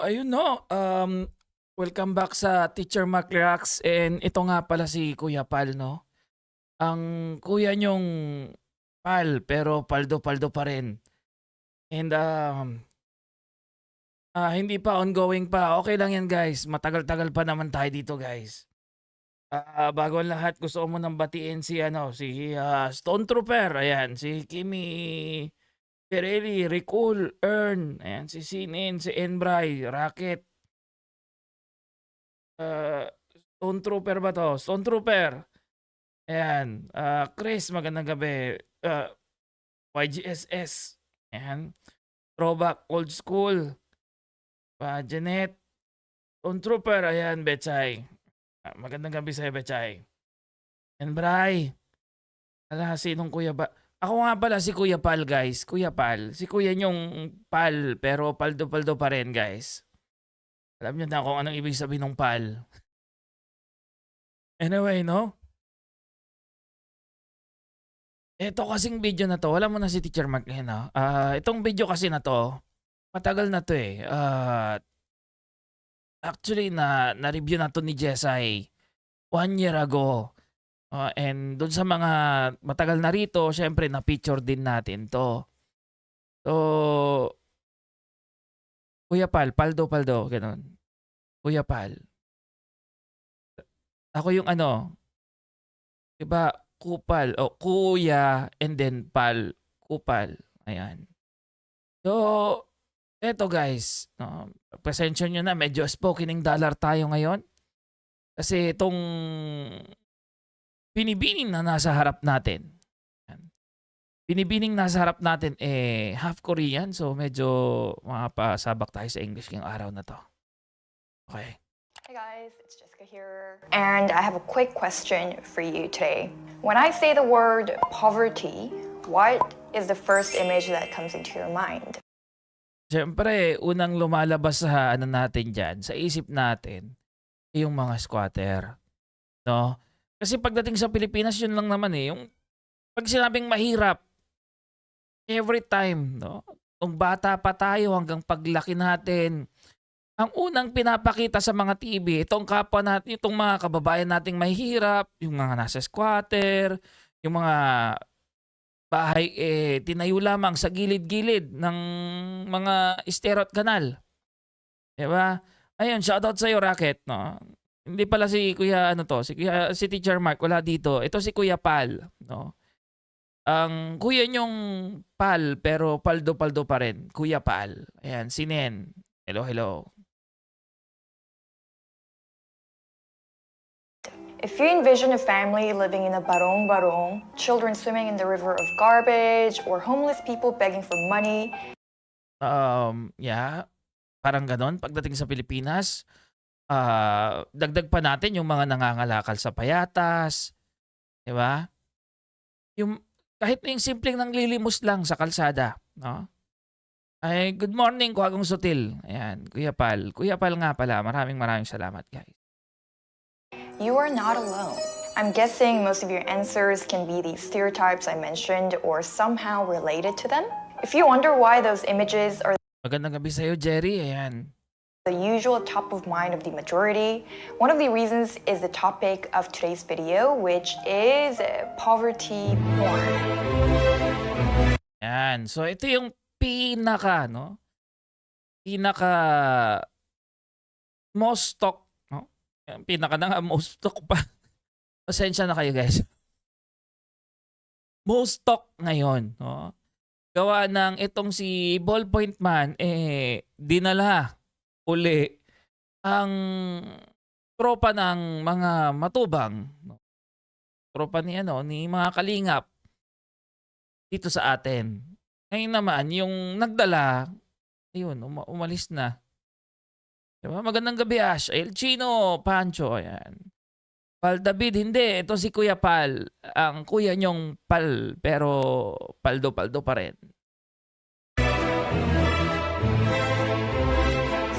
Ayun no, welcome back sa Teacher Mac Reacts and ito nga pala si Kuya Pal, no? Ang kuya niyong Pal pero paldo-paldo pa rin. And hindi pa ongoing pa. Okay lang yan guys. Matagal-tagal pa naman tayo dito guys. Bago ang lahat, gusto ko munang batiin si Stone Trooper. Ayan, si Kimi Pirelli, Ricul, Ern, ayan, si Sinin, si Enbray, Rocket, ah, Stone Trooper ba to? Stone Trooper. Ayan, Chris, magandang gabi. YGSS. Ayan, Throwback, Old School. Janet, Stone Trooper. Ayan, Betchay. Magandang gabi sa'yo, Betchay. Enbray. Sinong kuya ba? Ako nga pala si Kuya Pal, guys. Kuya Pal. Si kuya niyong Pal, pero paldo-paldo pa rin, guys. Alam niyo na kung anong ibig sabihin ng Pal. Anyway, no? Ito kasing video na to, wala mo na si Teacher Mark ngayon, no? Itong video kasi na to, matagal na to eh. Actually, na-review na to ni Jessay 1 year ago. And doon sa mga matagal na rito, syempre na-feature din natin to. So, Kuya Pal, paldo-paldo, ganun. Kuya Pal. Ako yung diba, kupal, o kuya, and then pal, kupal. Ayan. So, eto guys, no, pasensya nyo na, medyo spokening dollar tayo ngayon. Kasi itong binibining na nasa harap natin. Binibining nasa harap natin half Korean, so medyo makapasabak tayo sa English ngayong araw na to. Okay. Hey guys, it's Jessica here. And I have a quick question for you today. When I say the word poverty, what is the first image that comes into your mind? Siyempre, unang lumalabas sa natin dyan, sa isip natin, yung mga squatter. No? Kasi pagdating sa Pilipinas, yun lang naman eh. Yung pag sinabing mahirap, every time, no? Kung bata pa tayo hanggang paglaki natin, ang unang pinapakita sa mga TV, itong kapwa natin, itong mga kababayan nating mahihirap, yung mga nasa squatter, yung mga bahay tinayo lamang sa gilid-gilid ng mga estero at kanal. Diba? Ayun, shoutout sa'yo, Rocket. No? Hindi pala si Kuya, si Teacher Mark, wala dito. Ito si Kuya Pal. No? Ang kuya niyong Pal, pero paldo-paldo pa rin. Kuya Pal. Ayan, si Nen. Hello, hello. If you envision a family living in a barong-barong, children swimming in the river of garbage, or homeless people begging for money. Yeah. Parang ganon pagdating sa Pilipinas. Dagdag pa natin yung mga nangangalakal sa payatas. Diba? Kahit yung simpleng nanglilimos lang sa kalsada. No? Ay, good morning, Kuwagong Sutil. Ayan, Kuya Pal. Kuya Pal nga pala. Maraming salamat, guys. You are not alone. I'm guessing most of your answers can be the stereotypes I mentioned or somehow related to them. If you wonder why those images are Magandang gabi sa'yo, Jerry. Ayan. the usual top of mind of the majority, one of the reasons is the topic of today's video, which is poverty porn. Ayan. So, ito yung pinaka most talk, no? Pinaka na nga, most talk pa. Pasensya na kayo, guys. Most talk ngayon, no? Gawa ng itong si Ballpoint Man, dinala uli ang tropa ng mga matubang, no? Tropa ni mga kalingap dito sa atin. Ngayon naman, yung nagdala, ayun, umalis na. Diba? Magandang gabi, Ash. El Chino, Pancho, ayan. Pal David, hindi. Ito si Kuya Pal. Ang kuya niyong Pal, pero paldo-paldo pa rin.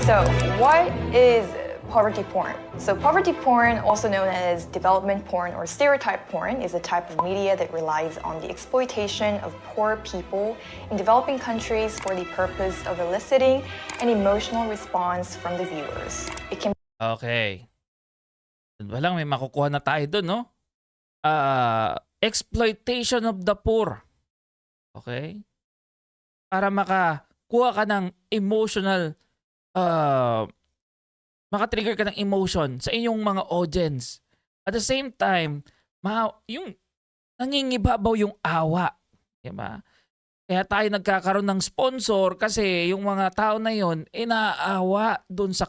So, what is poverty porn. So poverty porn, also known as development porn or stereotype porn, is a type of media that relies on the exploitation of poor people in developing countries for the purpose of eliciting an emotional response from the viewers. It can Okay. Dun pa lang may makukuha na tayo dun, no? Exploitation of the poor. Okay? Para makakuha ka ng emotional, makatrigger ka ng emotion sa inyong mga audience. At the same time, yung nangingibabaw yung awa. Diba? Kaya tayo nagkakaroon ng sponsor kasi yung mga tao na yon inaawa dun sa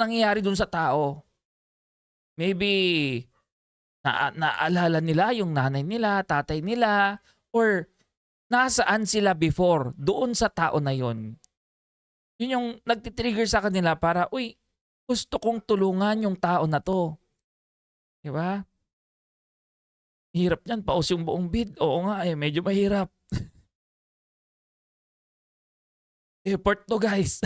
nangyayari dun sa tao. Maybe naalala nila yung nanay nila, tatay nila, or nasaan sila before doon sa tao na yon. Yun yung nagtitrigger sa kanila para, uy, gusto kong tulungan yung tao na to. Diba? Hirap yan, paus yung buong bid. Oo nga medyo mahirap. Effort to, guys.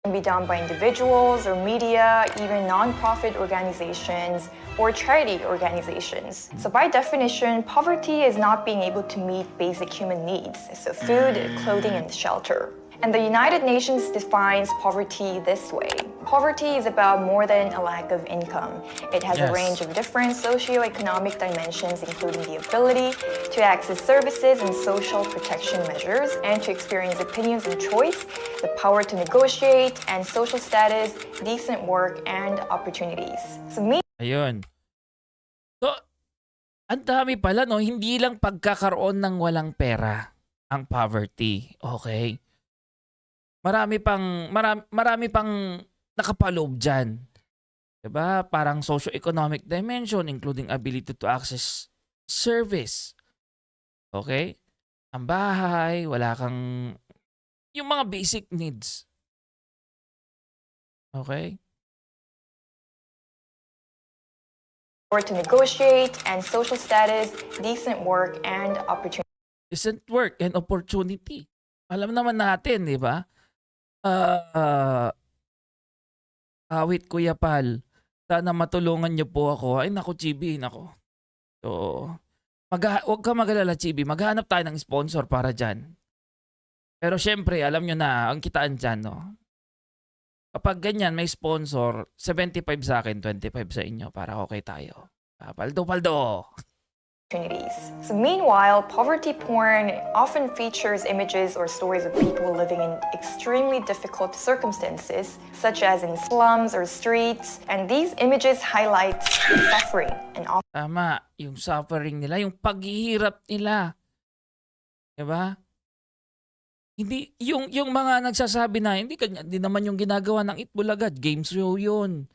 can be done by individuals or media, even non-profit organizations or charity organizations. So by definition, poverty is not being able to meet basic human needs, so food, clothing, and shelter. And the United Nations defines poverty this way. Poverty is about more than a lack of income. It has a range of different socioeconomic dimensions, including the ability to access services and social protection measures, and to experience opinions and choice, the power to negotiate, and social status, decent work, and opportunities. So Ayun. So, ang dami pala, no? Hindi lang pagkakaroon ng walang pera ang poverty. Okay? Marami pang nakapaloob dyan. Diba? Parang socio-economic dimension, including ability to access service. Okay? Ang bahay, wala kang, yung mga basic needs. Okay? or to negotiate, and social status, decent work, and opportunity. Decent work and opportunity. Alam naman natin, di ba? Awit Kuya Pal, sana matulungan niyo po ako. Ay naku, Chibi, naku. So, huwag ka mag-alala, Chibi. Maghanap tayo ng sponsor para dyan. Pero syempre, alam nyo na, ang kitaan dyan, no? Kapag ganyan, may sponsor, 75 sa akin, 25 sa inyo para okay tayo. Paldo. Opportunities. So meanwhile, poverty porn often features images or stories of people living in extremely difficult circumstances, such as in slums or streets, and these images highlight suffering and often Tama, yung suffering nila, yung paghihirap nila. Diba? Hindi, yung mga nagsasabi na, hindi naman yung ginagawa ng Itbulagad, game show yun.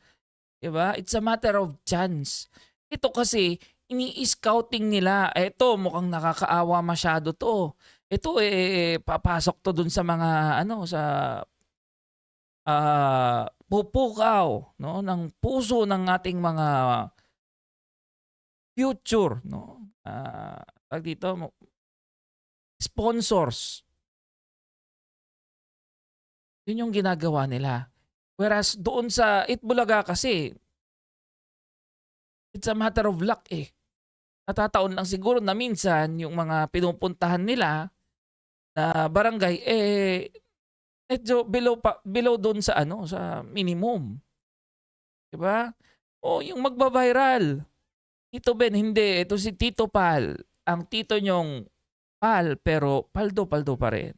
Diba? It's a matter of chance. Ito kasi, ini-scouting nila. Ito, mukhang nakakaawa masyado to. Ito, papasok to dun sa mga, pupukaw, no? Ng puso ng ating mga future, no? Dito, sponsors. Yun yung ginagawa nila. Whereas doon sa Itbulaga kasi, it's a matter of luck eh. Natataon lang siguro na minsan yung mga pinupuntahan nila na barangay medyo below doon sa sa minimum. 'Di ba? O yung magba-viral. Tito Ben hindi, ito si Tito Pal. Ang tito nyong Pal pero paldo pa rin.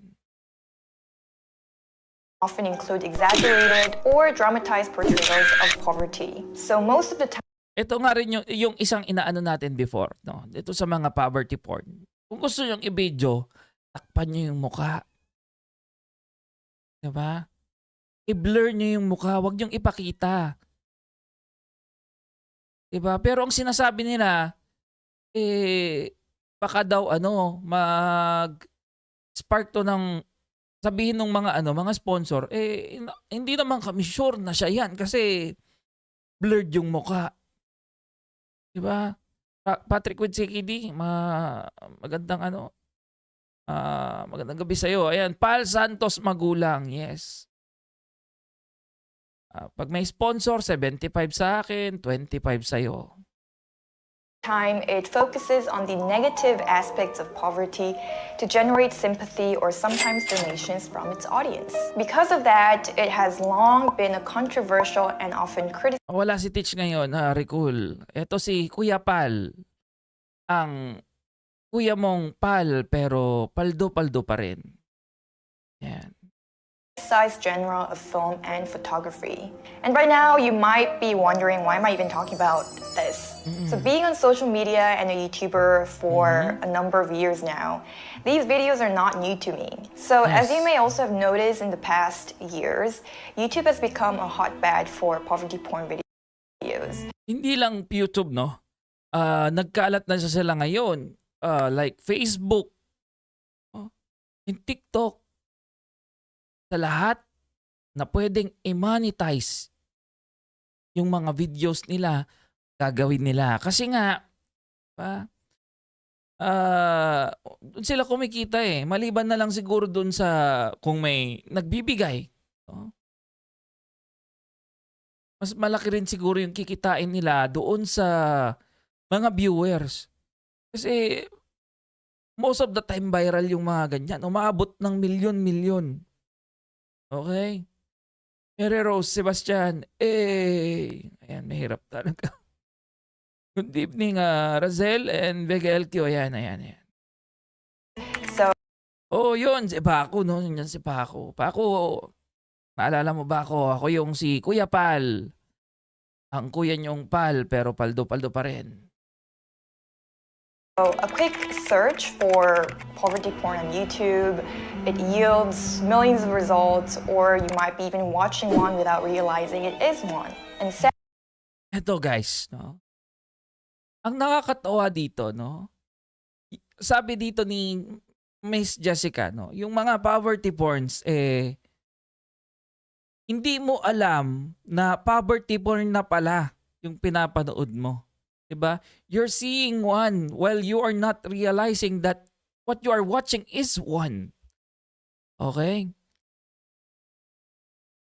often include exaggerated or dramatized portrayals of poverty. So most of the time, Ito nga rin yung isang inaano natin before, no? Dito sa mga poverty porn. Kung gusto nyo i-video, takpan nyo yung mukha. Diba? I-blur nyo yung mukha, wag nyo ipakita. Diba? Pero ang sinasabi nila, baka daw mag-spark to ng sabihin ng mga sponsor, hindi naman kami sure na siya yan kasi blurred yung mukha. Diba? Patrick with CKD, magandang Magandang gabi sa'yo. Ayan, Pal Santos Magulang. Yes. 'Pag may sponsor, 75 sa akin, 25 sa'yo. Time it focuses on the negative aspects of poverty to generate sympathy or sometimes donations from its audience. Because of that, it has long been a controversial and often criticized Wala si Teach ngayon, Recul. Eto si Kuya Pal. Ang kuya mong Pal, pero paldo-paldo pa rin. Yan. genre of film and photography. And right now, you might be wondering, why am I even talking about this? So being on social media and a YouTuber for a number of years now, these videos are not new to me. So as you may also have noticed in the past years, YouTube has become a hotbed for poverty porn videos. Hindi lang YouTube, no? Nagkalat na sila ngayon. Like Facebook, and TikTok. Sa lahat na pwedeng i-monetize yung mga videos nila, gagawin nila. Kasi nga, doon sila kumikita eh. Maliban na lang siguro doon sa kung may nagbibigay. No? Mas malaki rin siguro yung kikitain nila doon sa mga viewers. Kasi most of the time viral yung mga ganyan. Umaabot ng milyon-milyon. Okay? Mary Rose Sebastian. Ayan, mahirap talaga. Good evening, Razel and Vega LQ. Ayan. So Yun, si Paco, no? Yun si Paco. Paco, maalala mo ba ako? Ako yung si Kuya Pal. Ang kuya niyong Pal, pero paldo-paldo pa rin. So a quick search for poverty porn on YouTube, it yields millions of results, or you might be even watching one without realizing it is one. And Eto guys, no? Ang nakakatawa dito, no? Sabi dito ni Miss Jessica, no? Yung mga poverty porns, hindi mo alam na poverty porn na pala yung pinapanood mo. Diba? You're seeing one while you are not realizing that what you are watching is one. Okay?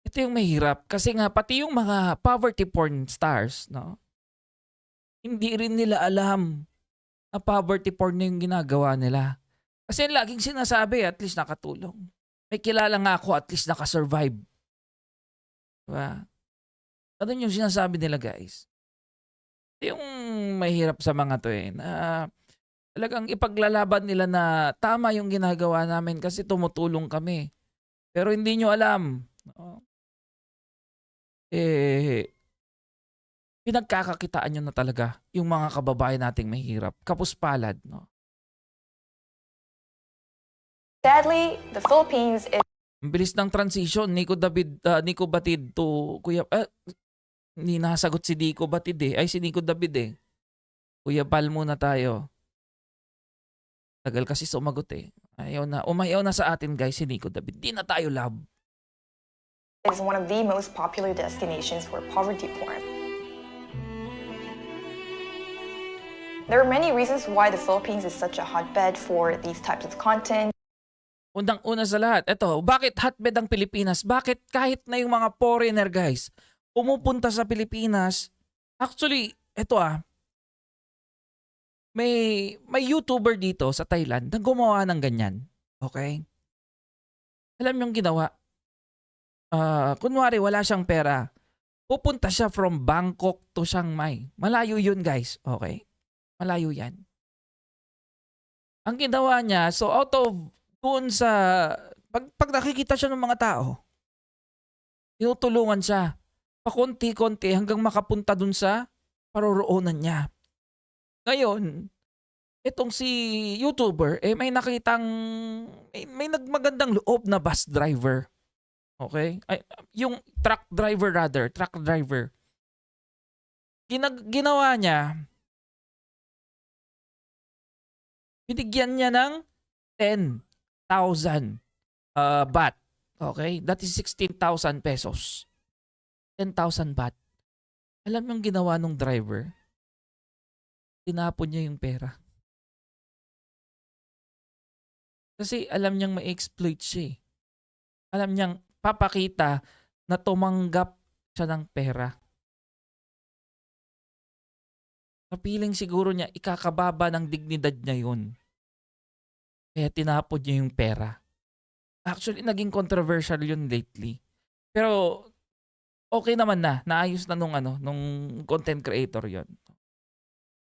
Ito yung mahirap kasi nga pati yung mga poverty porn stars, no? Hindi rin nila alam na poverty porn na yung ginagawa nila. Kasi laging sinasabi, at least nakatulong. May kilala nga ako, at least nakasurvive. Diba? Ano yung sinasabi nila, guys? Yung mahirap sa mga to na talagang ipaglalaban nila na tama yung ginagawa namin kasi tumutulong kami. Pero hindi nyo alam. No? Pinagkakakitaan nyo na talaga yung mga kababayan nating mahirap. Kapuspalad. No? sadly, the Philippines is Ang bilis ng transition. Nico Batid to Kuya... Hindi nasagot si Nico Batid eh. Ay, si Nico David eh. Kuya Pal muna tayo. Tagal kasi sumagot eh. Umayaw na sa atin guys si Nico David. Di na tayo love. is one of the most popular destinations for poverty porn. There are many reasons why the Philippines is such a hotbed for these types of content. Unang-una sa lahat, bakit hotbed ang Pilipinas? Bakit kahit na yung mga foreigner guys, pumupunta sa Pilipinas? Actually, may YouTuber dito sa Thailand na gumawa ng ganyan. Okay? Alam yung ginawa? Kunwari wala siyang pera. Pupunta siya from Bangkok to Chiang Mai. Malayo yun guys. Okay? Malayo yan. Ang ginawa niya, so out of doon sa, pag nakikita siya ng mga tao, tinutulungan siya. Pakunti-kunti hanggang makapunta dun sa paroroonan niya. Ngayon, itong si YouTuber, may nakitang, may nagmagandang loob na bus driver. Okay? Yung truck driver. Ginawa niya, binigyan niya ng 10,000 baht. Okay? That is 16,000 pesos. 10,000 baht. Alam yung ginawa ng driver? Tinapon niya yung pera. Kasi alam niyang ma-exploit siya, eh. Alam niyang papakita na tumanggap siya ng pera. Sa feeling siguro niya ikakababa ng dignidad niya 'yun, kaya tinapon niya yung pera. Actually, naging controversial 'yun lately. Pero okey naman na, naayos na nung content creator 'yun.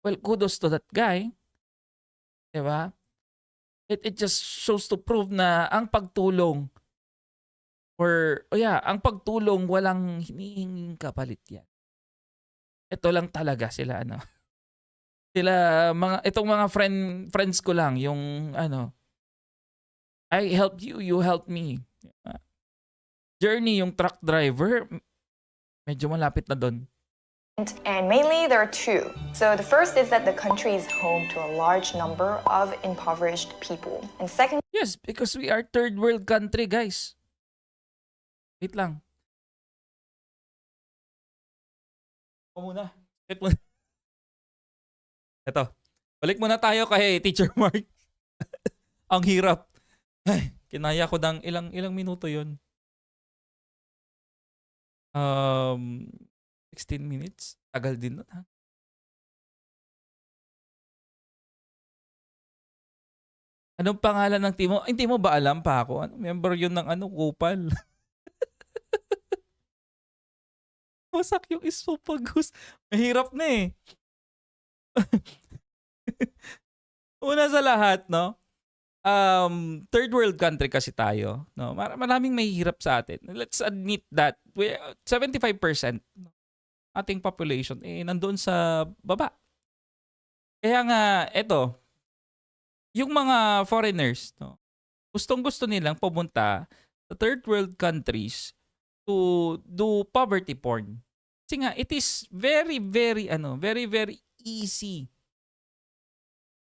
Well, kudos to that guy, 'di ba? It just shows to prove na ang pagtulong ang pagtulong walang hinihinging kapalit 'yan. Ito lang talaga sila sila itong mga friends ko lang yung I helped you, you helped me. Journey yung truck driver, medyo malapit na dun. And mainly there are two. So the first is that the country is home to a large number of impoverished people. And second, Yes, because we are third world country, guys. Wait lang. Ako muna. Wait muna. Ito. Balik muna tayo kay Teacher Mark. Ang hirap. Ay, kinaya ko ng ilang minuto yun. 16 minutes. Tagal din nun, ha? Anong pangalan ng team mo? Hindi mo ba alam pa ako? Member yun ng Kupal. Wasak yung esophagus. Mahirap na eh. Una sa lahat, no? Third world country kasi tayo, no? Maraming mahihirap sa atin. Let's admit that 75% ating population nandoon sa baba. Kaya nga eto, yung mga foreigners, no? Gustong-gusto nilang pumunta sa third world countries to do poverty porn. Kasi nga it is very very easy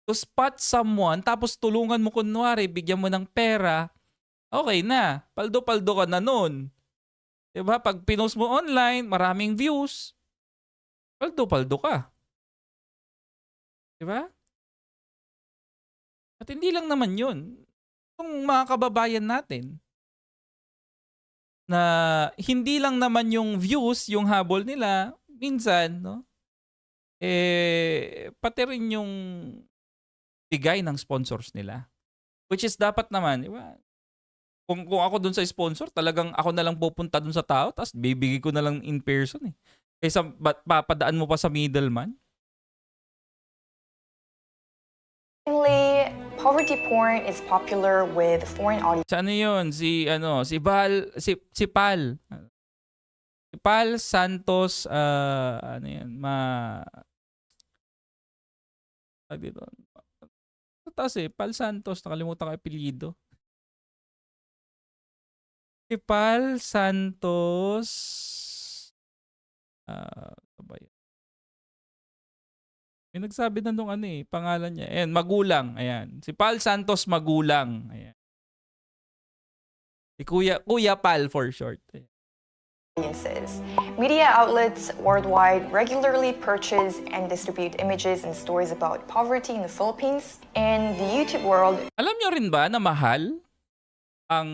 to spot someone tapos tulungan mo, kunwari bigyan mo ng pera, okay na, paldo-paldo ka na nun. Diba? Pag pinost mo online, maraming views, paldo-paldo ka. Diba? At hindi lang naman yun. Yung mga kababayan natin, na hindi lang naman yung views, yung habol nila, minsan, no? Pati rin yung bigay ng sponsors nila. Which is dapat naman, diba? Kung ako dun sa sponsor, talagang ako na lang pupunta dun sa tao, tapos bibigay ko na lang in person eh. Kaysa papadaan mo pa sa middleman. secondly, poverty porn is popular with foreign audiences. Sa ano yun? Si Pal. Si Pal Santos, ano yan, dito. Sa taas Pal Santos, nakalimutan ko apelyido. Si Pal Santos, ano ba yun? May nagsabi na nung pangalan niya. Ayan, Magulang. Ayan. Si Pal Santos Magulang. Ayan. Si Kuya Pal for short. Ayan. Media outlets worldwide regularly purchase and distribute images and stories about poverty in the Philippines. In the YouTube world, Alam nyo rin ba na mahal ang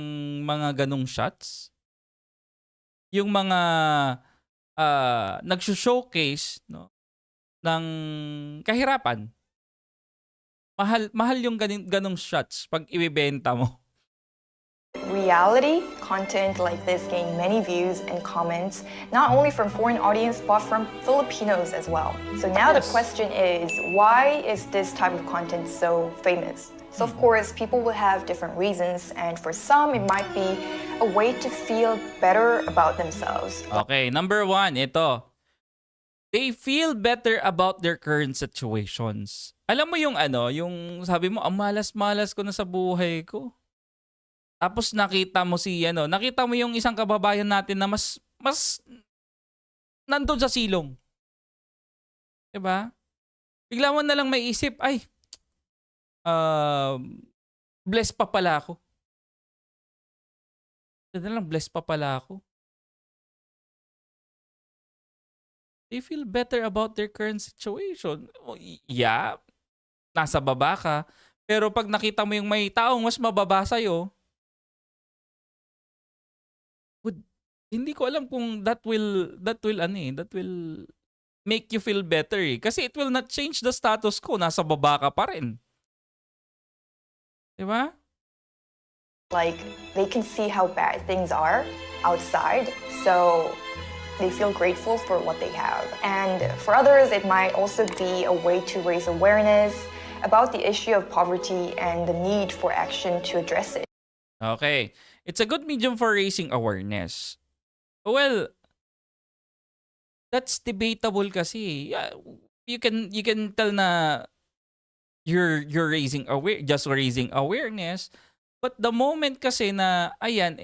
mga ganong shots? Yung mga nagso-showcase, no, ng kahirapan. Mahal yung ganong shots pag ibebenta mo. reality content like this gain many views and comments, not only from foreign audience but from Filipinos as well. So now the Yes. question is, why is this type of content so famous? So of course, people will have different reasons, and for some, it might be a way to feel better about themselves. Okay, number 1, ito. They feel better about their current situations. Alam mo yung yung sabi mo, ang malas-malas ko na sa buhay ko. Tapos nakita mo nakita mo yung isang kababayan natin na mas nandun sa silong. 'Di ba? Bigla mo na lang maiisip, ay, blessed pa pala ako. Na lang, blessed pa pala ako. They feel better about their current situation. Yeah, nasa baba ka, Pero pag nakita mo yung may taong mas mababa sa'yo, would hindi ko alam kung that will make you feel better, eh. Kasi it will not change the status quo, nasa baba ka pa rin. 'Di ba? Like, they can see how bad things are outside, so they feel grateful for what they have. And for others, it might also be a way to raise awareness about the issue of poverty and the need for action to address it. Okay. It's a good medium for raising awareness. Well, that's debatable kasi. Yeah, you can tell na you're raising awareness, but the moment kasi na ayan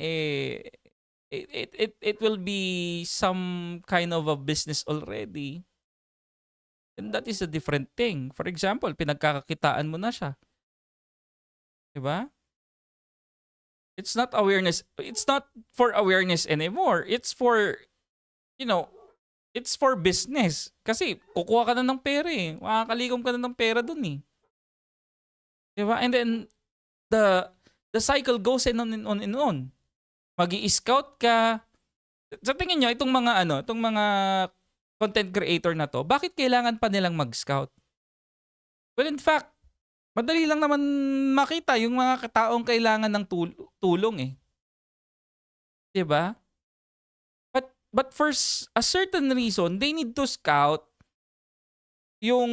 it will be some kind of a business already. And that is a different thing. For example, pinagkakakitaan mo na siya, 'di ba? It's not awareness. It's not for awareness anymore. It's for, you know, it's for business. Kasi kukuha ka na ng pera eh. Makakalikom ka na ng pera dun eh. 'Di ba? And then the cycle goes on and on. Magi-scout ka. Sa tingin nyo, itong mga content creator na to, bakit kailangan pa nilang mag-scout? Well, in fact, madali lang naman makita yung mga taong kailangan ng tulong eh. 'Di ba? But for a certain reason, they need to scout yung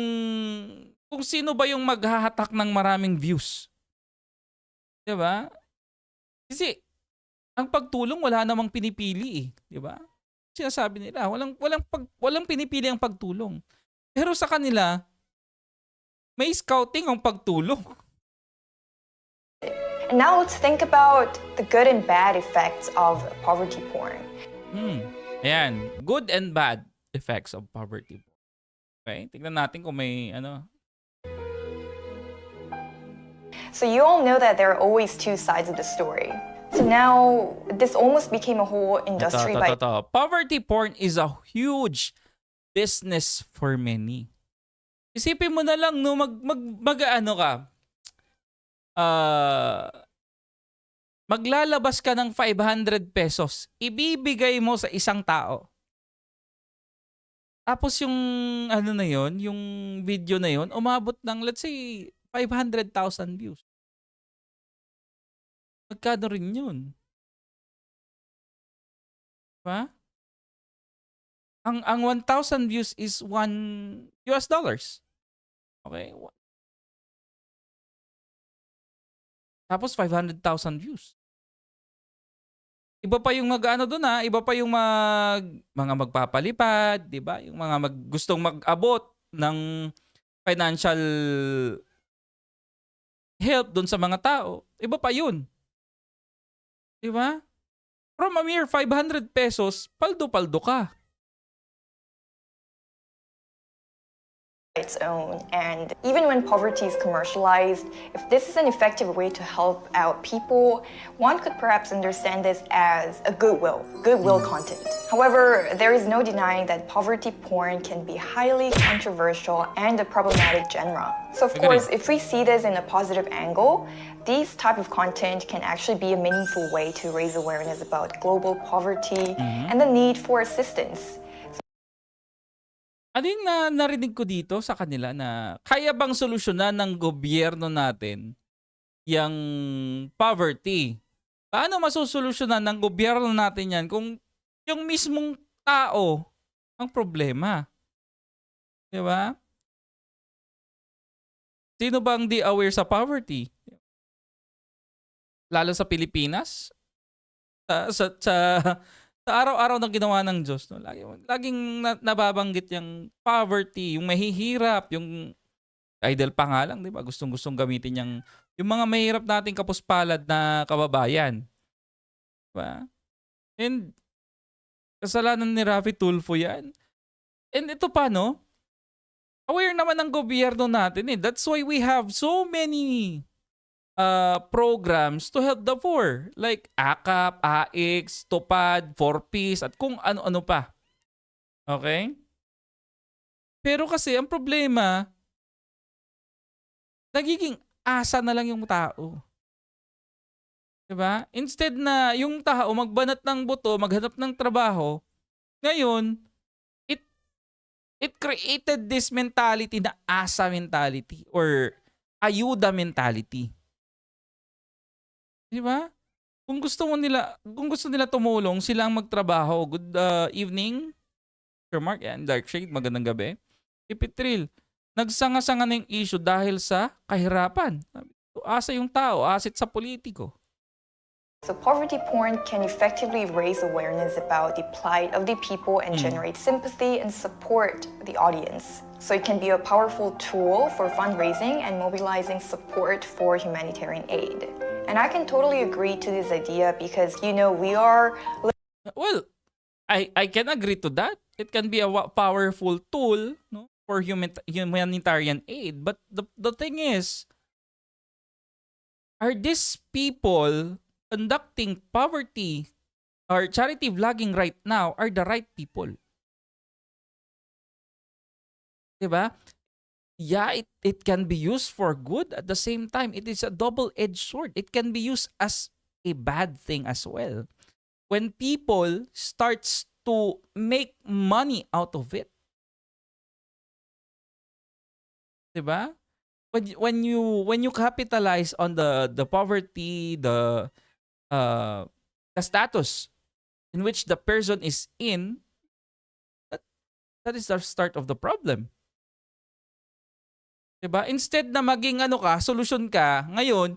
kung sino ba yung maghahatak ng maraming views. 'Di ba? Kasi ang pagtulong wala namang pinipili eh, 'di ba? Sinasabi nila, walang pinipili ang pagtulong. Pero sa kanila, may scouting ang pagtulong. And now let's think about the good and bad effects of poverty porn. Ayan, good and bad effects of poverty. Okay, tingnan natin kung may So you all know that there are always two sides of the story. So now this almost became a whole industry by Poverty porn is a huge business for many. Isipin mo na lang no maglalabas ka ng 500 pesos, ibibigay mo sa isang tao. Tapos yung yung video na yon, umabot ng let's say 500,000 views. Magkano rin yun? Diba? Ang 1,000 views is $1. Okay? Tapos 500,000 views. Iba pa yung doon iba pa yung mga magpapalipad, 'di ba? Yung mga gustong mag-abot ng financial help doon sa mga tao. Iba pa 'yun. 'Di ba? From a mere 500 pesos, paldo-paldo ka. its own. And even when poverty is commercialized, if this is an effective way to help out people, one could perhaps understand this as a goodwill content. However, there is no denying that poverty porn can be highly controversial and a problematic genre. So of course, if we see this in a positive angle, these type of content can actually be a meaningful way to raise awareness about global poverty and the need for assistance. Ano yung narinig ko dito sa kanila na kaya bang solusyonan ng gobyerno natin yung poverty? Paano masusolusyonan ng gobyerno natin yan kung yung mismong tao ang problema? Diba? Sino bang di aware sa poverty? Lalo sa Pilipinas? Sa araw-araw na ginawa ng Diyos, no? Laging nababanggit yung poverty, yung mahihirap, yung idol pa nga lang, di ba? Gustong-gustong gamitin yung mga mahirap nating kapuspalad na kababayan. Di ba? And kasalanan ni Rafi Tulfo yan. And ito pa, no? Aware naman ng gobyerno natin eh. That's why we have so many programs to help the poor. Like AKAP, AX, TUPAD, 4Ps, at kung ano-ano pa. Okay? Pero kasi ang problema, nagiging asa na lang yung tao. 'Di ba? Instead na yung tao magbanat ng buto, maghanap ng trabaho, ngayon, it it created this mentality na asa mentality or ayuda mentality. 'Di ba? Kung gusto nila tumulong, sila ang magtrabaho. Good evening, Sir Mark and Dark Shade, magandang gabi. Keep it real. Nagsanga-sanga na yung issue dahil sa kahirapan. Asa yung tao, asit sa politiko. So poverty porn can effectively raise awareness about the plight of the people and generate sympathy and support the audience. So it can be a powerful tool for fundraising and mobilizing support for humanitarian aid. And I can totally agree to this idea because, we are Well, I can agree to that. It can be a powerful tool, no, for humanitarian aid. But the thing is, are these people conducting poverty or charity vlogging right now are the right people? Diba? Yeah, it can be used for good. At the same time, it is a double-edged sword. It can be used as a bad thing as well. When people starts to make money out of it. Diba? When you capitalize on the poverty, the status in which the person is in, that is the start of the problem. Diba? Instead na maging solusyon ka, ngayon,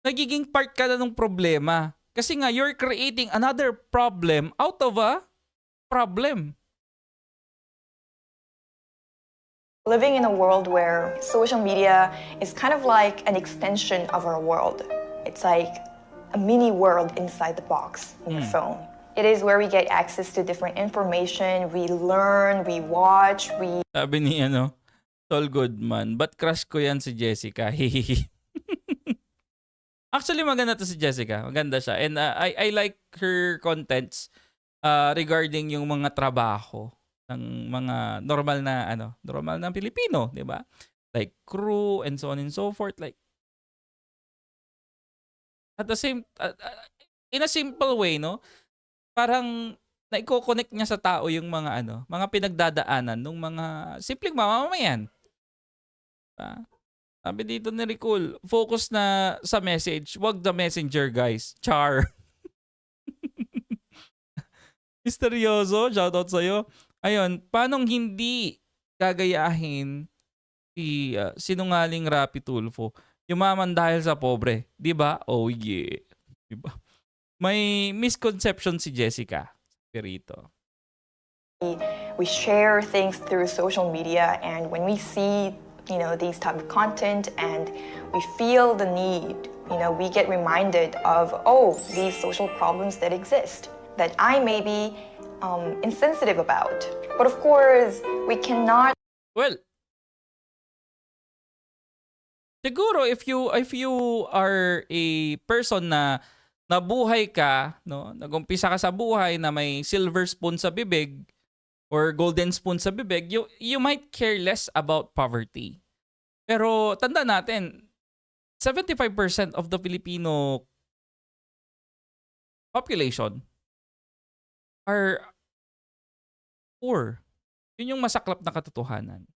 nagiging part ka na ng problema. Kasi nga, you're creating another problem out of a problem. living in a world where social media is kind of like an extension of our world. It's like a mini world inside the box in your phone. It is where we get access to different information, we learn, we watch, we... Sabi ni Tol Goodman, but crush ko yan si Jessica. Actually, maganda to si Jessica. Maganda siya. And I like her contents regarding yung mga trabaho ng mga normal na Pilipino, 'di ba? Like crew and so on and so forth, like at the same in a simple way, no? Parang naiko-connect niya sa tao yung mga mga pinagdadaanan ng mga simpleng mamamayan. Sabi dito ni Ricol, focus na sa message, wag the messenger, guys. Char. Misteryoso, shoutout sa'yo. Ayun, paanong hindi gagayahin si sinungaling Rapi Tulfo? Yumaman dahil sa pobre. Di ba? Oh yeah. Di ba? May misconception si Jessica. Perito. We share things through social media, and when we see these type of content and we feel the need, we get reminded of these social problems that exist that I may be insensitive about. But of course, we cannot... Well, siguro if you are a person na nabuhay ka, no, nagumpisa ka sa buhay na may silver spoon sa bibig or golden spoon sa bibig, you might care less about poverty. Pero tanda natin, 75% of the Filipino population are poor. Yun yung masaklap na katotohanan.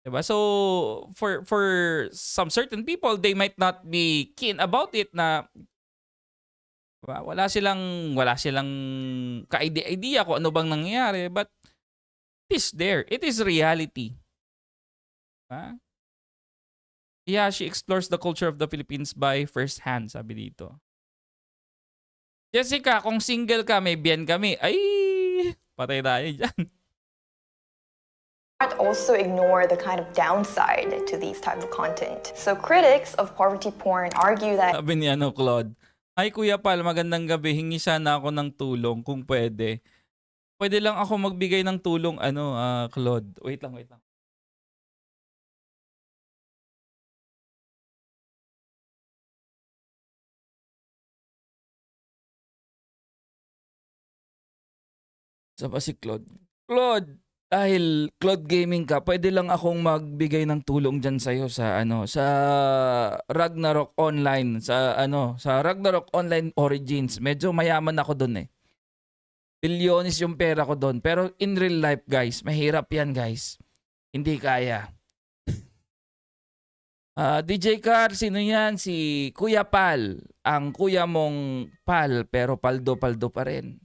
Diba? So, for some certain people, they might not be keen about it na diba? Wala silang ka-idea kung ano bang nangyayari, but it is there. It is reality. Diba? Yeah, she explores the culture of the Philippines by first hand, sabi dito. Jessica, kung single ka, may biyan kami. Ay, patay tayo dyan. Also ignore the kind of downside to these type of content. So critics of poverty porn argue that... Sabi ni Claude, ay Kuya Pal, magandang gabi. Hingi sana ako ng tulong kung pwede. Pwede lang ako magbigay ng tulong, Claude. Wait lang. Saan ba si Claude? Claude! dahil cloud gaming ka, pwede lang akong magbigay ng tulong diyan sa sa Ragnarok Online, sa Ragnarok Online Origins. Medyo mayaman ako doon eh. Bilyones yung pera ko doon. Pero in real life, guys, mahirap yan, guys. Hindi kaya. DJ Car, sino yan? Si Kuya Pal. Ang kuya mong Pal, pero paldo-paldo pa rin.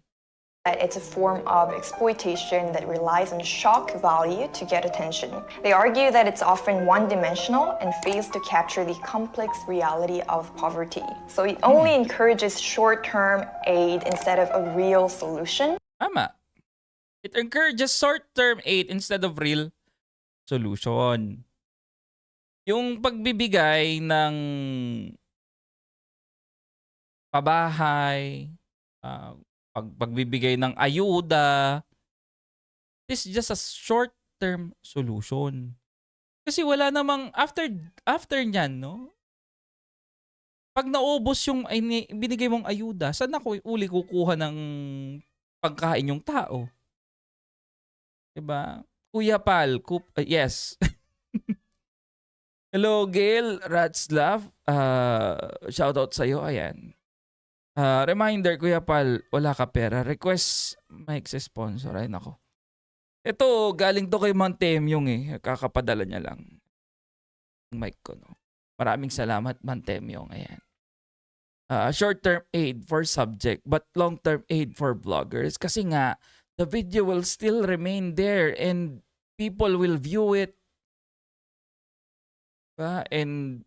That it's a form of exploitation that relies on shock value to get attention. They argue that it's often one-dimensional and fails to capture the complex reality of poverty. So it only encourages short-term aid instead of a real solution. Tama. It encourages short-term aid instead of real solution. Yung pagbibigay ng pabahay, pagbibigay ng ayuda, is just a short-term solution. Kasi wala namang, after nyan, no? Pag naubos yung binigay mong ayuda, saan ako uli kukuha ng pagkain yung tao? Diba? Kuya Pal, yes. Hello, Gail, Ratslav. Shoutout sa'yo, ayan. Reminder, Kuya Pal, wala ka pera. Request mic sa sponsor. Ay, nako. Ito, galing to kay Mantemyong eh. Kakapadala niya lang. Yung mic ko, no? Maraming salamat, Mantemyong. Ayan. Short-term aid for subject, but long-term aid for vloggers. Kasi nga, the video will still remain there and people will view it. And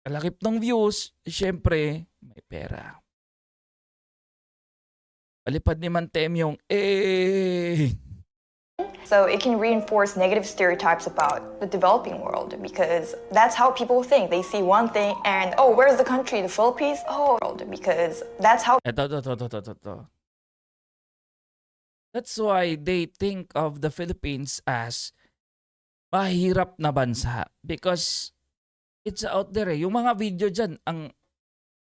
kalakip ng views, syempre, may pera. Palipad ni Mantemyong, So it can reinforce negative stereotypes about the developing world because that's how people think. They see one thing and, oh, where's the country? The Philippines? Oh, because that's how Ito. That's why they think of the Philippines as mahirap na bansa because it's out there eh. Yung mga video dyan, ang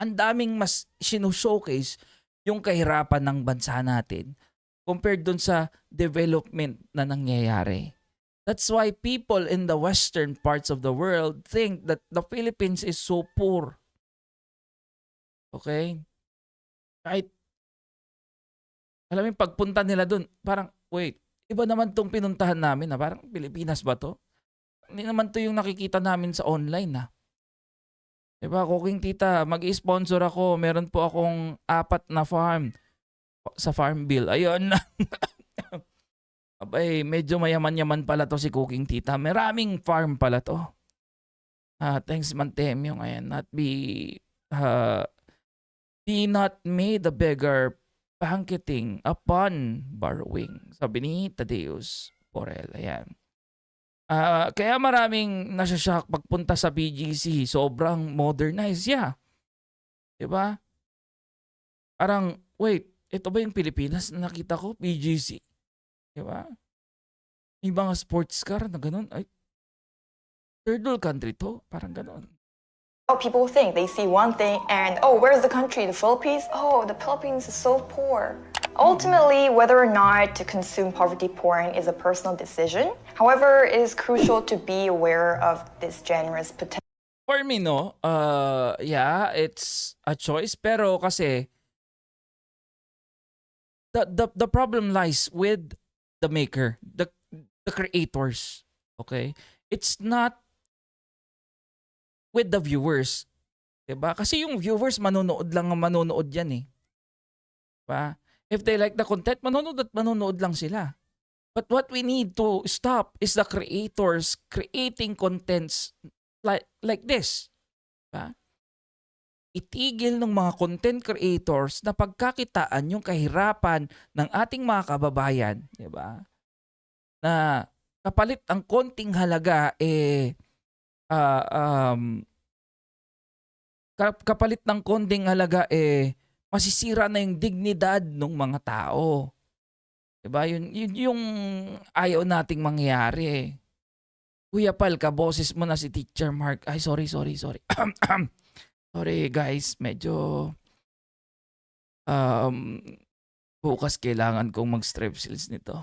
daming mas showcase yung kahirapan ng bansa natin compared dun sa development na nangyayari. That's why people in the western parts of the world think that the Philippines is so poor. Okay? Kahit, alam mo, pagpunta nila dun, parang, wait, iba naman tong pinuntahan namin na parang Pilipinas ba to? Hindi naman to yung nakikita namin sa online na. Diba, Cooking Tita, mag-sponsor ako. Meron po akong 4 na farm sa farm bill. Ayun. Abay, medyo mayaman-yaman pala to si Cooking Tita. Maraming farm pala to. Thanks, Mantemyong. Ayan, be not made a beggar banqueting upon borrowing. Sabi ni Tadeus Porel. Ayan. Kaya maraming nasashock pagpunta sa BGC. Sobrang modernized, yeah. Diba? Parang, wait, ito ba yung Pilipinas na nakita ko? BGC. Diba? May mga sports car na ganun. Ay, third world country to. Parang ganun. people think. They see one thing and, oh, where's the country? The Philippines? Oh, the Philippines is so poor. Ultimately, whether or not to consume poverty porn is a personal decision. However, it is crucial to be aware of this generous potential. For me, no, yeah, it's a choice. Pero kasi, the problem lies with the maker, the creators. Okay? It's not with the viewers. Diba? Kasi yung viewers, manonood lang ang manonood yan eh. Diba? If they like the content, manonood lang sila. But what we need to stop is the creators creating contents like this. Diba? Itigil ng mga content creators na pagkakitaan yung kahirapan ng ating mga kababayan. Diba? Na kapalit ang konting halaga kapalit ng konting halaga masisira na yung dignidad ng mga tao. Diba? Yun yung ayaw nating mangyari. Kuya Pal, kaboses mo na si Teacher Mark. Ay, sorry. Sorry guys, medyo bukas kailangan kong mag-strepsils nito.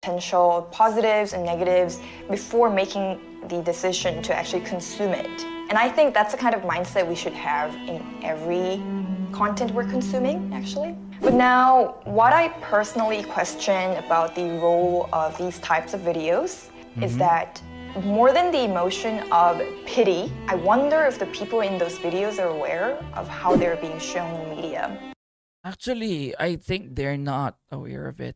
potential positives and negatives before making the decision to actually consume it. And I think that's the kind of mindset we should have in every content we're consuming, actually. But now, what I personally question about the role of these types of videos is that more than the emotion of pity, I wonder if the people in those videos are aware of how they're being shown in media. Actually, I think they're not aware of it.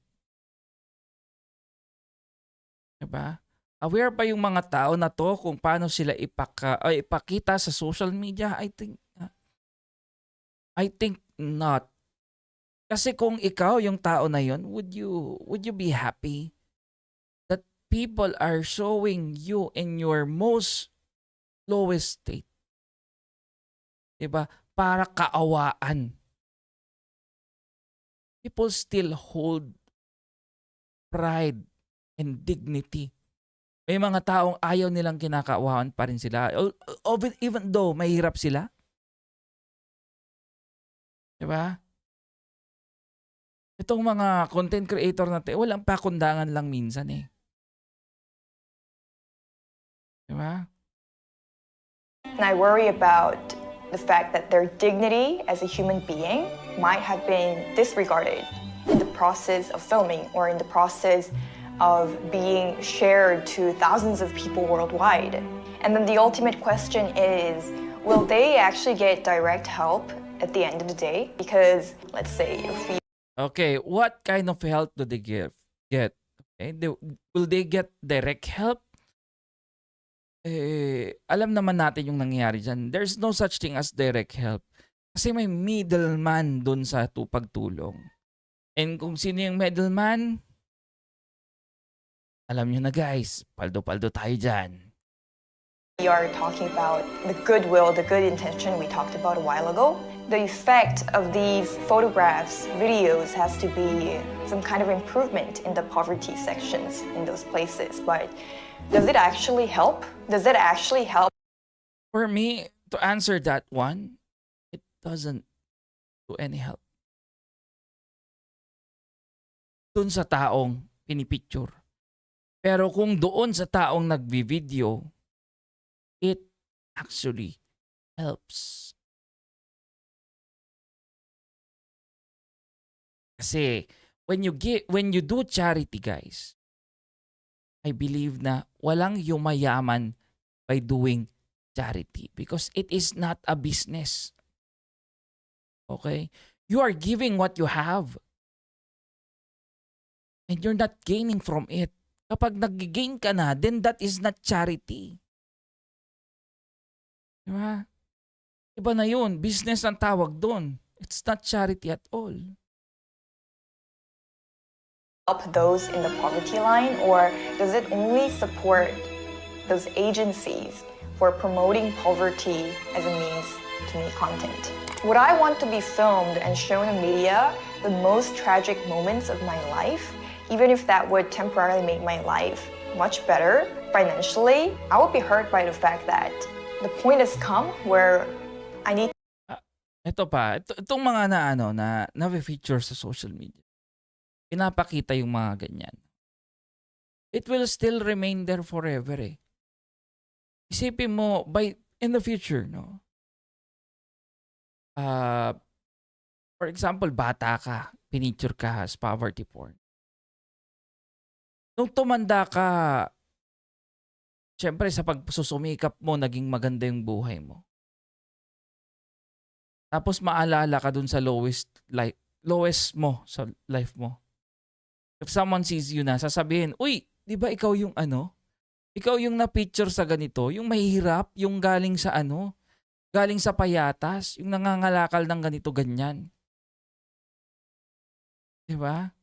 Diba? Aware ba yung mga tao na to kung paano sila ipakita sa social media? I think not. Kasi kung ikaw yung tao na yon, would you be happy that people are showing you in your most lowest state? Diba? Para kaawaan. People still hold pride and dignity. May mga taong ayaw nilang kinakaawaan pa rin sila. Even though mahirap sila. Diba? Itong mga content creator natin, walang pakundangan lang minsan eh. Diba? And I worry about the fact that their dignity as a human being might have been disregarded in the process of filming or in the process of being shared to thousands of people worldwide. And then the ultimate question is, will they actually get direct help at the end of the day? Because let's say if we Okay, what kind of help do they get? Okay, will they get direct help? Alam naman natin yung nangyayari dyan. There's no such thing as direct help. Kasi may middleman dun sa pagtulong. And kung sino yung middleman, alam nyo na guys, paldo-paldo tayo dyan. we are talking about the goodwill, the good intention we talked about a while ago, the effect of these photographs, videos has to be some kind of improvement in the poverty sections in those places. But does it actually help? Does it actually help? For me, to answer that one, it doesn't do any help. Dun sa taong pinipicture. Pero kung doon sa taong nagbi-video, it actually helps. Kasi when you do charity, guys, I believe na walang yumayaman by doing charity because it is not a business. Okay? You are giving what you have. And you're not gaining from it. Kapag nag-gain ka na, then that is not charity. Diba? Iba na yun. Business ang tawag doon. It's not charity at all. Help those in the poverty line, or does it only support those agencies for promoting poverty as a means to make content? Would I want to be filmed and shown in media the most tragic moments of my life, even if that would temporarily make my life much better financially? I would be hurt by the fact that the point has come where I need Ito pa, itong mga na-feature sa social media. Pinapakita yung mga ganyan. It will still remain there forever eh. Isipin mo, in the future, no? For example, bata ka, pinicture ka as poverty porn. Nung tumanda ka, syempre sa pagsusumikap mo, naging maganda yung buhay mo. Tapos maalala ka dun sa lowest mo sa life mo. If someone sees you na, sasabihin, uy, di ba ikaw yung Ikaw yung na-picture sa ganito, yung mahihirap, yung galing sa galing sa payatas, yung nangangalakal ng ganito, ganyan. Di ba?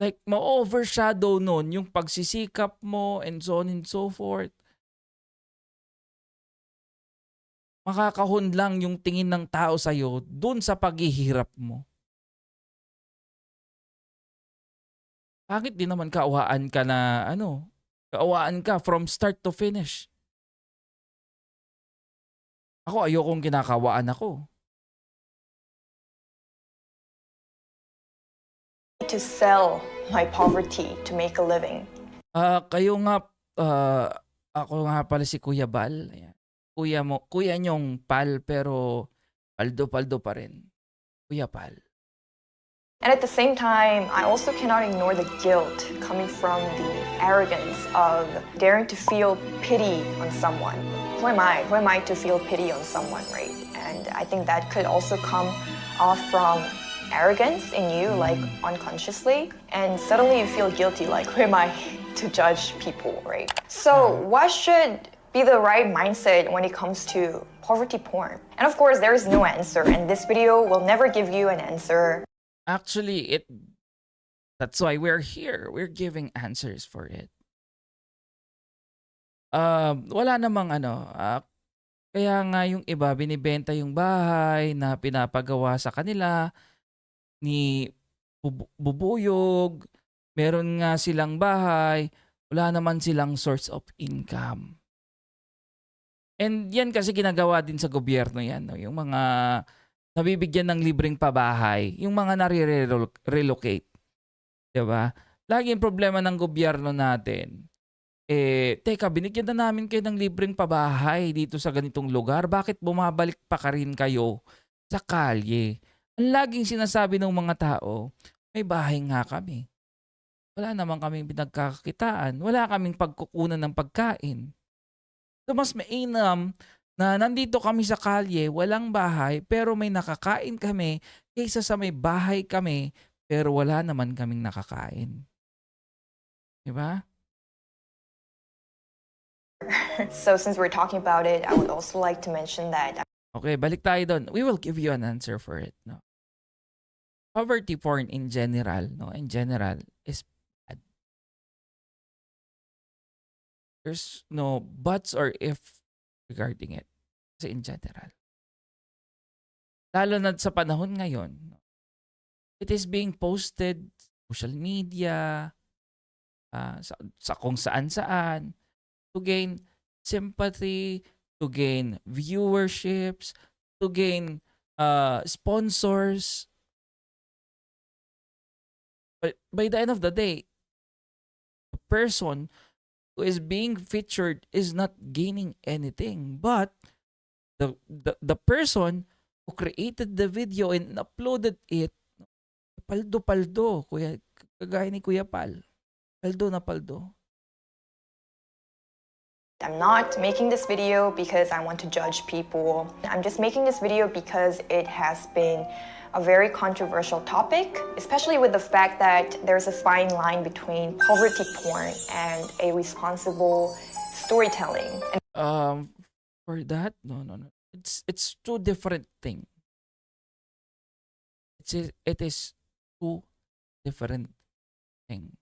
Like, ma-overshadow nun yung pagsisikap mo and so on and so forth. Makakahon lang yung tingin ng tao sa'yo dun sa paghihirap mo. Bakit di naman kaawaan ka na kaawaan ka from start to finish? Ako ayokong kinakawaan ako. to sell my poverty to make a living. Kayo nga, ako nga pala si Kuya Bal. Ayan. Kuya niyong Pal, pero paldo-paldo pa rin. Kuya Pal. And at the same time, I also cannot ignore the guilt coming from the arrogance of daring to feel pity on someone. Who am I? Who am I to feel pity on someone, right? And I think that could also come off from arrogance in you, like unconsciously. And suddenly you feel guilty, like, who am I to judge people, right? So what should be the right mindset when it comes to poverty porn? And of course, there is no answer, and this video will never give you an answer. Actually, that's why we're here. We're giving answers for it. Wala namang kaya nga yung iba binibenta yung bahay na pinapagawa sa kanila ni bubuyog. Meron nga silang bahay, wala naman silang source of income. And yan kasi ginagawa din sa gobyerno yan, no? Yung mga nabibigyan ng libreng pabahay, yung mga nare-relocate. Diba? Lagi yung problema ng gobyerno natin. Teka, binigyan na namin kayo ng libreng pabahay dito sa ganitong lugar. Bakit bumabalik pa ka rin kayo sa kalye? Ang laging sinasabi ng mga tao, may bahay nga kami. Wala naman kaming pinagkakakitaan. Wala kaming pagkukunan ng pagkain. So mas mainam na nandito kami sa kalye, walang bahay, pero may nakakain kami, kaysa sa may bahay kami, pero wala naman kaming nakakain. Diba? So since we're talking about it, I would also like to mention that. Okay, balik tayo doon. We will give you an answer for it. No? Poverty porn in general, is bad. There's no buts or if regarding it. Kasi in general. Lalo na sa panahon ngayon, it is being posted social media, sa kung saan-saan, to gain sympathy, to gain viewerships, to gain sponsors. But by the end of the day, the person who is being featured is not gaining anything, but the person who created the video and uploaded it, paldo-paldo, kagaya ni Kuya Pal. Paldo na paldo. I'm not making this video because I want to judge people. I'm just making this video because it has been a very controversial topic, especially with the fact that there's a fine line between poverty porn and a responsible storytelling. For that, no. It's two different things. It is two different things.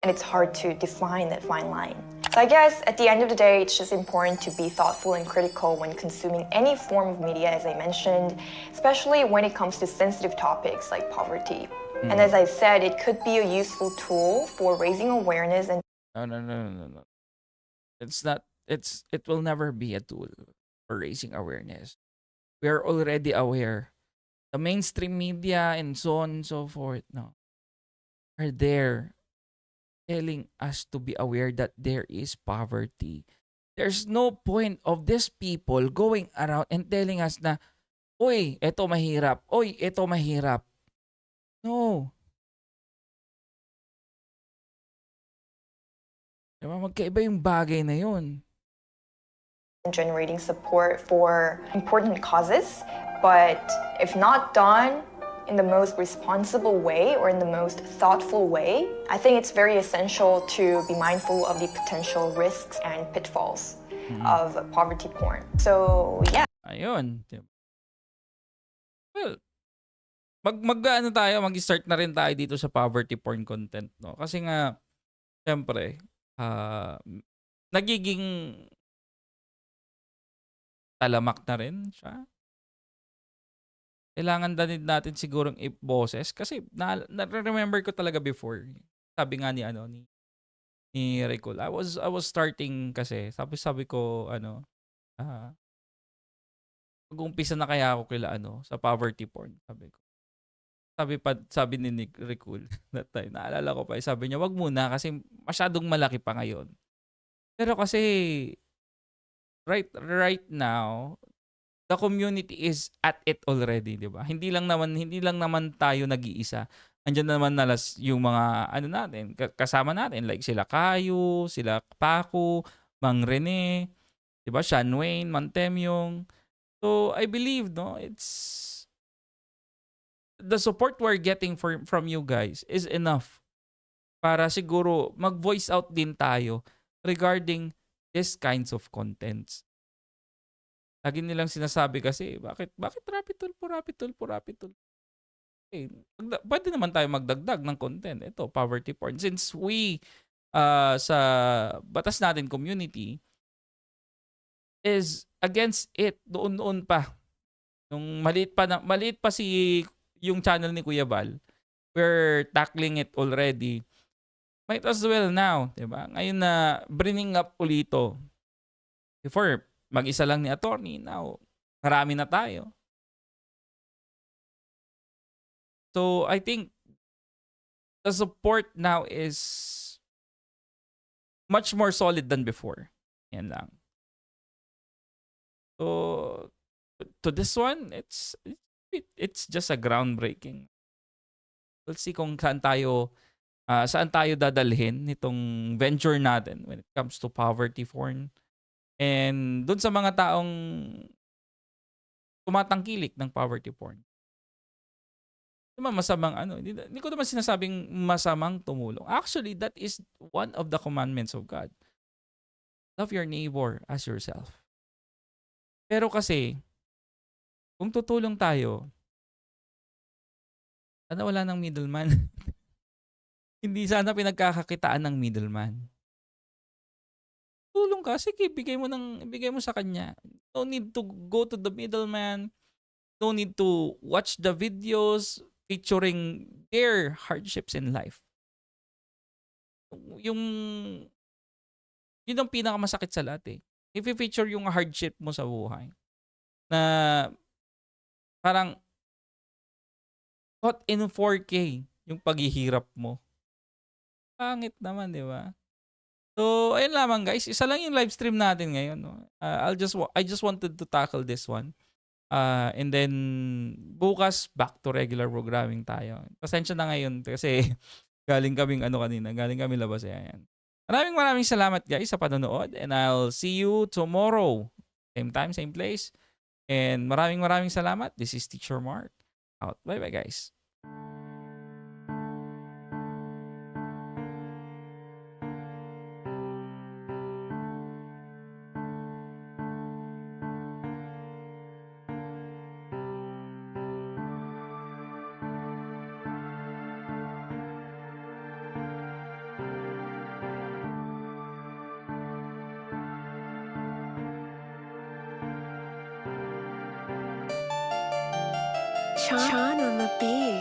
And it's hard to define that fine line. So I guess at the end of the day, it's just important to be thoughtful and critical when consuming any form of media, as I mentioned, especially when it comes to sensitive topics like poverty. And as I said, it could be a useful tool for raising awareness and No. It's not. It will never be a tool for raising awareness. We are already aware. The mainstream media and so on and so forth, no, are there telling us to be aware that there is poverty. There's no point of these people going around and telling us na, oy, eto mahirap. Oy, eto mahirap. No. Diba, magkaiba yung bagay na yun. generating support for important causes. But if not done in the most responsible way or in the most thoughtful way, I think it's very essential to be mindful of the potential risks and pitfalls of poverty porn. So, yeah. Ayun. Well, mag-start na rin tayo dito sa poverty porn content, no? Kasi nga, syempre, nagiging talamak na rin siya. Kailangan din natin sigurong i-boses kasi na-remember ko talaga before. Sabi nga ni Ricol, I was starting kasi sabi ko mag-umpisa na kaya ako kila sa poverty porn, sabi ko. Sabi ni Nick Recul that time, naalala ko pa, sabi niya, wag muna kasi masyadong malaki pa ngayon. Pero kasi right now, the community is at it already, 'di ba? Hindi lang naman tayo nag-iisa. Andiyan naman yung mga natin, kasama natin like sila Kayo, sila Paco, Mang Rene, 'di ba? Sean Wayne, Mantemyong. So I believe it's the support we're getting from you guys is enough para siguro mag-voice out din tayo regarding these kinds of contents. Lagi nilang sinasabi kasi, bakit rapid tulpo, rapid tulpo, rapid tulpo? Eh, pwede naman tayo magdagdag ng content. Ito, poverty porn. Since we, sa batas natin community, is against it noon pa. Nung maliit pa yung channel ni Kuya Val, we're tackling it already. Might as well now, 'di ba? Ngayon na bringing up ulito. Before, mag-isa lang ni attorney, now marami na tayo. So I think the support now is much more solid than before. Yan lang. So to this one, it's just a groundbreaking. We'll see kung saan tayo dadalhin nitong venture natin when it comes to poverty porn. And dun sa mga taong tumatangkilik ng poverty porn. Naman masamang hindi ko naman sinasabing masamang tumulong. Actually, that is one of the commandments of God. Love your neighbor as yourself. Pero kasi, kung tutulong tayo, sana wala ng middleman. Hindi sana pinagkakakitaan ng middleman. Tulong ka, sige, bigay mo sa kanya. No need to go to the middleman. No need to watch the videos featuring their hardships in life. Yun ang pinakamasakit sa lahat eh. If you feature yung hardship mo sa buhay, na parang caught in 4K yung paghihirap mo. Pangit naman, di ba? So, ayun lamang guys. Isa lang yung live stream natin ngayon. No? I just wanted to tackle this one. And then, bukas, back to regular programming tayo. Pasensya na ngayon kasi galing kaming labas. Ayan. Maraming salamat guys sa panonood. And I'll see you tomorrow. Same time, same place. And maraming salamat. This is Teacher Mark. Out. Bye-bye guys. Sean on the beat.